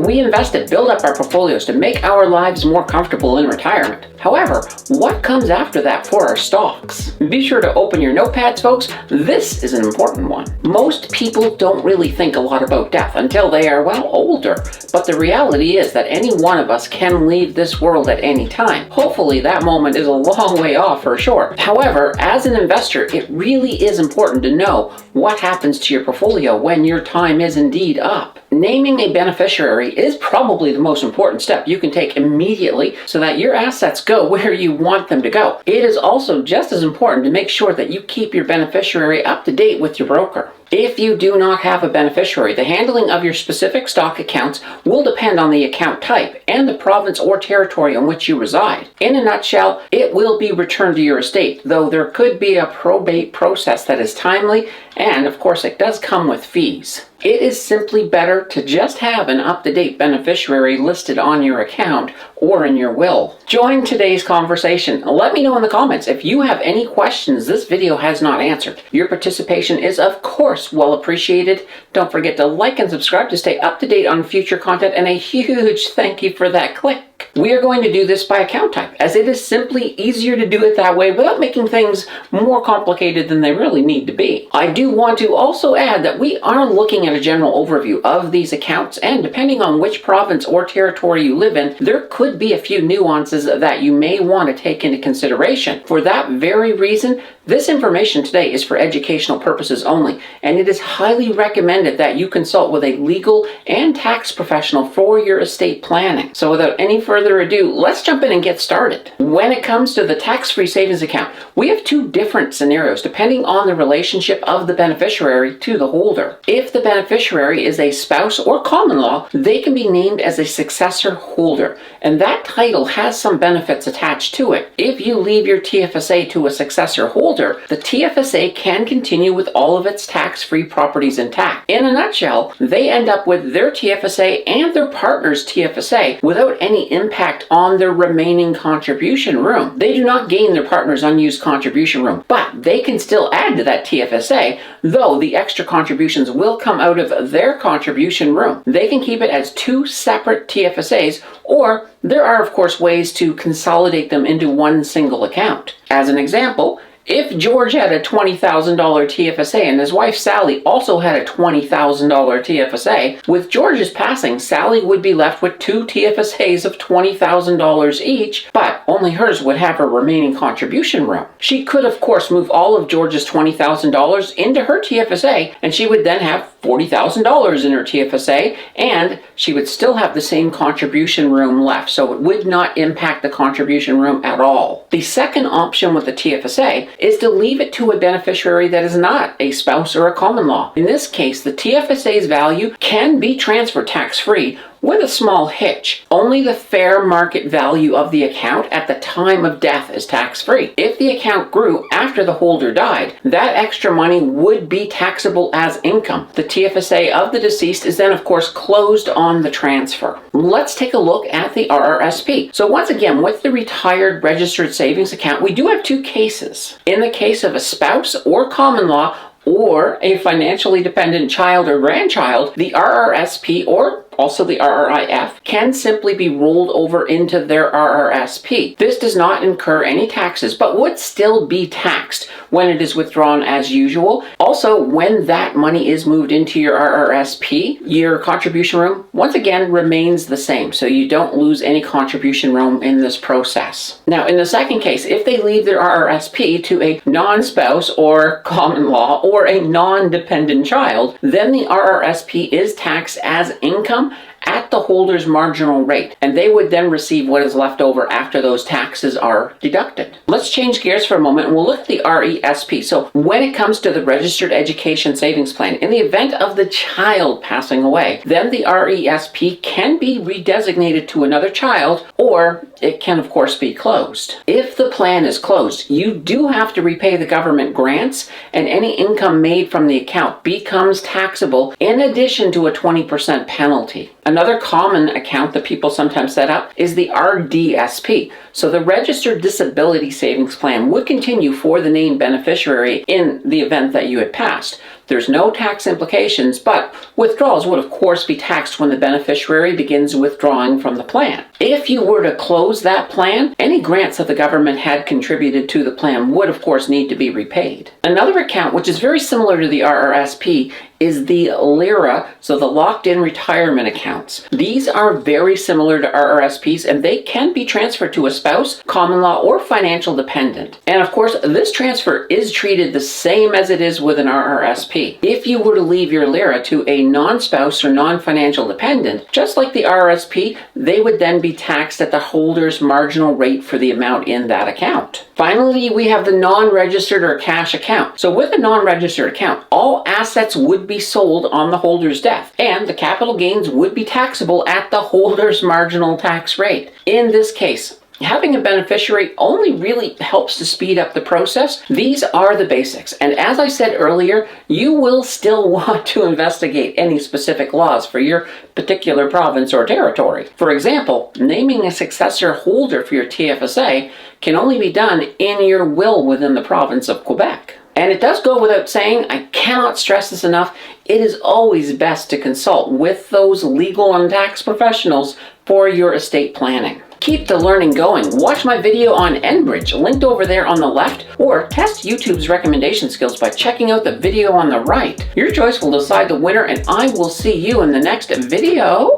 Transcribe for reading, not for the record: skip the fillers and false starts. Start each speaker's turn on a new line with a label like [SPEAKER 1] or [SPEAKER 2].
[SPEAKER 1] We invest to build up our portfolios to make our lives more comfortable in retirement. However, what comes after that for our stocks? Be sure to open your notepads, folks. This is an important one. Most people don't really think a lot about death until they are, well, older. But the reality is that any one of us can leave this world at any time. Hopefully that moment is a long way off for sure. However, as an investor, it really is important to know what happens to your portfolio when your time is indeed up. Naming a beneficiary is probably the most important step you can take immediately so that your assets go where you want them to go. It is also just as important to make sure that you keep your beneficiary up to date with your broker. If you do not have a beneficiary, the handling of your specific stock accounts will depend on the account type and the province or territory in which you reside. In a nutshell, it will be returned to your estate, though there could be a probate process that is timely, and of course it does come with fees. It is simply better to just have an up-to-date beneficiary listed on your account or in your will. Join today's conversation. Let me know in the comments if you have any questions this video has not answered. Your participation is of course well appreciated. Don't forget to like and subscribe to stay up to date on future content, and a huge thank you for that click. We are going to do this by account type, as it is simply easier to do it that way without making things more complicated than they really need to be. I do want to also add that we are looking at a general overview of these accounts, and depending on which province or territory you live in, there could be a few nuances that you may want to take into consideration. For that very reason, this information today is for educational purposes only, and it is highly recommended that you consult with a legal and tax professional for your estate planning. So without any further ado, let's jump in and get started. When it comes to the tax-free savings account, we have two different scenarios depending on the relationship of the beneficiary to the holder. If the beneficiary is a spouse or common law, they can be named as a successor holder, and that title has some benefits attached to it. If you leave your TFSA to a successor holder, the TFSA can continue with all of its tax-free properties intact. In a nutshell, they end up with their TFSA and their partner's TFSA without any impact on their remaining contribution room. They do not gain their partner's unused contribution room, but they can still add to that TFSA, though the extra contributions will come out of their contribution room. They can keep it as two separate TFSAs, or there are of course ways to consolidate them into one single account. As an example, if George had a $20,000 TFSA and his wife Sally also had a $20,000 TFSA, with George's passing, Sally would be left with two TFSAs of $20,000 each, but only hers would have her remaining contribution room. She could of course move all of George's $20,000 into her TFSA, and she would then have $40,000 in her TFSA, and she would still have the same contribution room left, so it would not impact the contribution room at all. The second option with the TFSA is to leave it to a beneficiary that is not a spouse or a common law. In this case, the TFSA's value can be transferred tax-free, with a small hitch. Only the fair market value of the account at the time of death is tax-free. If the account grew after the holder died, that extra money would be taxable as income. The TFSA of the deceased is then of course closed on the transfer. Let's take a look at the RRSP. So once again, with the retired registered savings account, we do have two cases. In the case of a spouse or common law, or a financially dependent child or grandchild, the RRSP, or also the RRIF, can simply be rolled over into their RRSP. This does not incur any taxes, but would still be taxed when it is withdrawn as usual. Also, when that money is moved into your RRSP, your contribution room, once again, remains the same, so you don't lose any contribution room in this process. Now, in the second case, if they leave their RRSP to a non-spouse or common law or a non-dependent child, then the RRSP is taxed as income at the holder's marginal rate, and they would then receive what is left over after those taxes are deducted. Let's change gears for a moment and we'll look at the RESP. So when it comes to the Registered Education Savings Plan, in the event of the child passing away, then the RESP can be redesignated to another child, or it can of course be closed. If the plan is closed, you do have to repay the government grants, and any income made from the account becomes taxable in addition to a 20% penalty. Another common account that people sometimes set up is the RDSP. So the Registered Disability Savings Plan would continue for the named beneficiary in the event that you had passed. There's no tax implications, but withdrawals would of course be taxed when the beneficiary begins withdrawing from the plan. If you were to close that plan, any grants that the government had contributed to the plan would of course need to be repaid. Another account which is very similar to the RRSP is the LIRA, so the locked-in retirement accounts. These are very similar to RRSPs, and they can be transferred to a spouse, common law, or financial dependent. And of course, this transfer is treated the same as it is with an RRSP. If you were to leave your LIRA to a non-spouse or non-financial dependent, just like the RRSP, they would then be taxed at the holder's marginal rate for the amount in that account. Finally, we have the non-registered or cash account. So with a non-registered account, all assets would be sold on the holder's death, and the capital gains would be taxable at the holder's marginal tax rate. In this case, having a beneficiary only really helps to speed up the process. These are the basics, and as I said earlier, you will still want to investigate any specific laws for your particular province or territory. For example, naming a successor holder for your TFSA can only be done in your will within the province of Quebec. And it does go without saying, I cannot stress this enough, it is always best to consult with those legal and tax professionals for your estate planning. Keep the learning going. Watch my video on Enbridge, linked over there on the left, or test YouTube's recommendation skills by checking out the video on the right. Your choice will decide the winner, and I will see you in the next video.